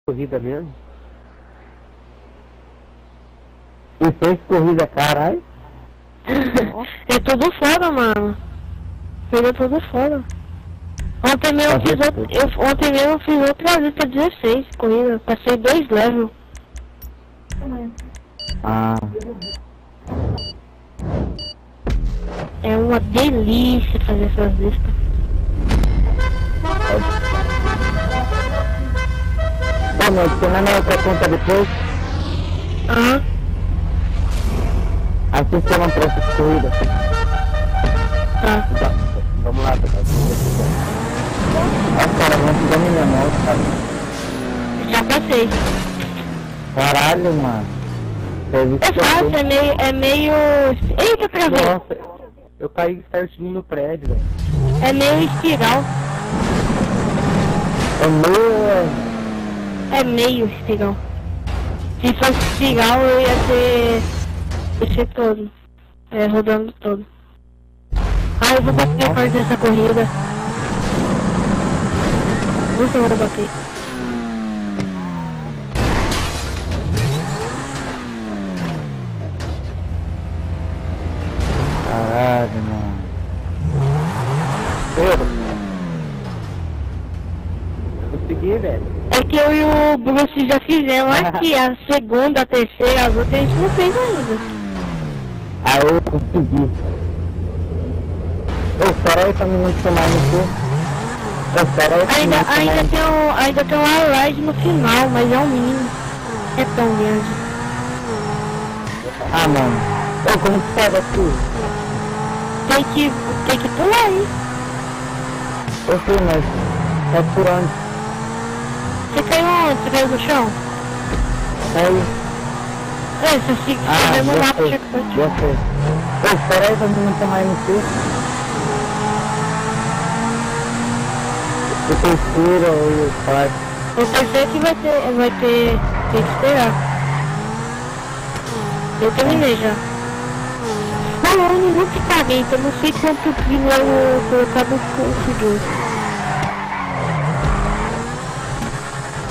Corrida mesmo? E fez corrida, caralho? É tudo fora, mano. Pegou tudo fora. Ontem mesmo eu fiz outra lista 16 corrida. Passei 2 levels. Ah. É uma delícia fazer essas listas. Boa noite, você não é outra conta depois? Aham. Assista uma pra essas corridas. Tá. Vamos lá, pessoal. Nossa, cara, vamos ficar minha moto, cara. Já passei. Caralho, mano. É fácil, é meio... Eita, travei. Nossa, eu caí certinho no prédio, velho. É meio espiral. É meio espiral. Se fosse espiral, eu ia ser todo. Rodando todo. Ah, eu vou bater a parte dessa corrida. Não sei se eu vou bater. Caralho, mano. Consegui, velho. É que eu e o Bruce já fizemos aqui, a segunda, a terceira, as outras a gente não fez ainda. Ah, eu consegui. Espera aí pra mim não tomar no cu. Espera aí pra mim não tomar ainda tem uma ride no final, mas é o mínimo. É tão grande. Ah, mano. Como que sai daqui? Tem que pular aí. Eu fui, mas é por onde? Você caiu onde? Você caiu no chão? Caiu. Você fica fazendo lá pro checkpoint. Já sei. Espera aí pra mim não tomar no cu. O terceiro ou o quarto? O terceiro que vai ter que esperar. Eu terminei já. Não, eu não te paguei, então não sei quanto que eu vou colocar no configure.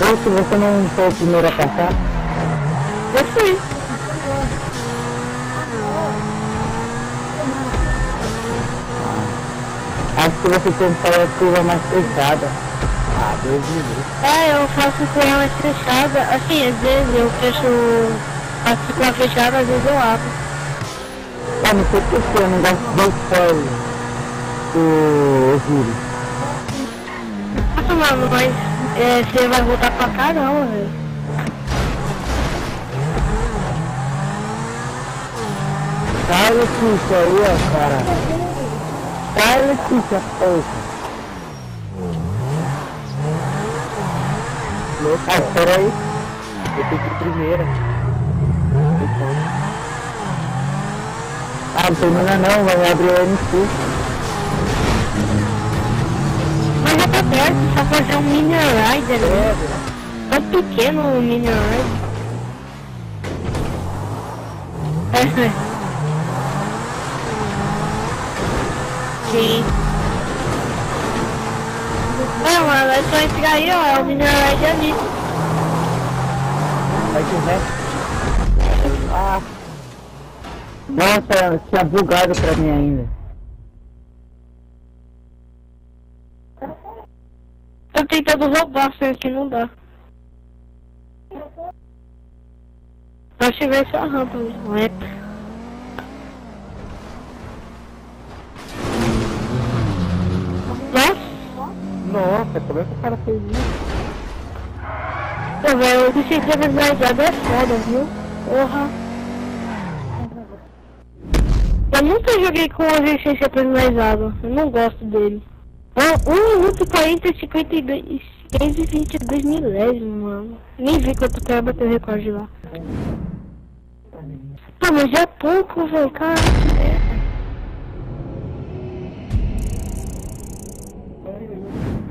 Ou se você não for o primeiro a passar? Eu fui. Acho que você tem que fazer a curva mais fechada. Ah, 2 minutos. Eu faço curva mais fechada. Assim, às vezes eu fecho a curva fechada, às vezes eu abro. Ah, não sei porque eu não gosto de spoiler do Júlio. Nossa, mano, mas você vai voltar pra caramba, velho. Olha isso aí, ó, cara. Olha isso, porra. Ah, espera aí. Eu tenho que ir primeira. Ah, não termina não, vai abrir o MC. Mas já tá perto, só fazer um mini rider, né? Tão pequeno o mini rider. Sim. Não, mano, é só entrar aí, ó, é o mini rider ali. Vai de reto. Ah. Nossa, tinha bugado pra mim ainda. Tô tentando roubar, só que não dá. Só tivesse a rampa mesmo, é. Nossa, como é que o cara fez isso? Pô, velho, o licenciado personalizado é foda, viu? Porra. Eu nunca joguei com a licença personalizado, eu não gosto dele. 1 minuto e 40 e 52, 522 milésimos, mano. Nem vi quanto quero bater o recorde lá. Ah, mas já é pouco, velho, cara.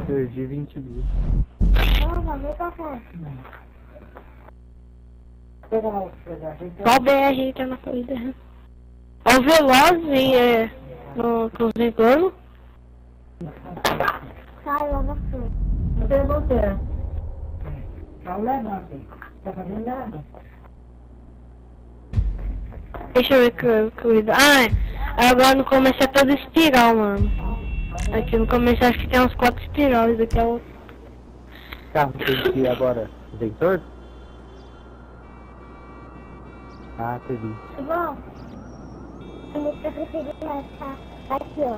Perdi 20 mil. Só o BR tá na corrida. É o Veloz e no cruzeiro. Sai lá na frente. Não tem você. Não levanta. Tá fazendo nada. Deixa eu ver que agora no começo é todo espiral, mano. Aqui no começo acho que tem uns 4 espirais, aqui é o... Carro tem que ir agora. Veitor? Ah, entendi. Bom, a música preferida é essa. Aqui, ó.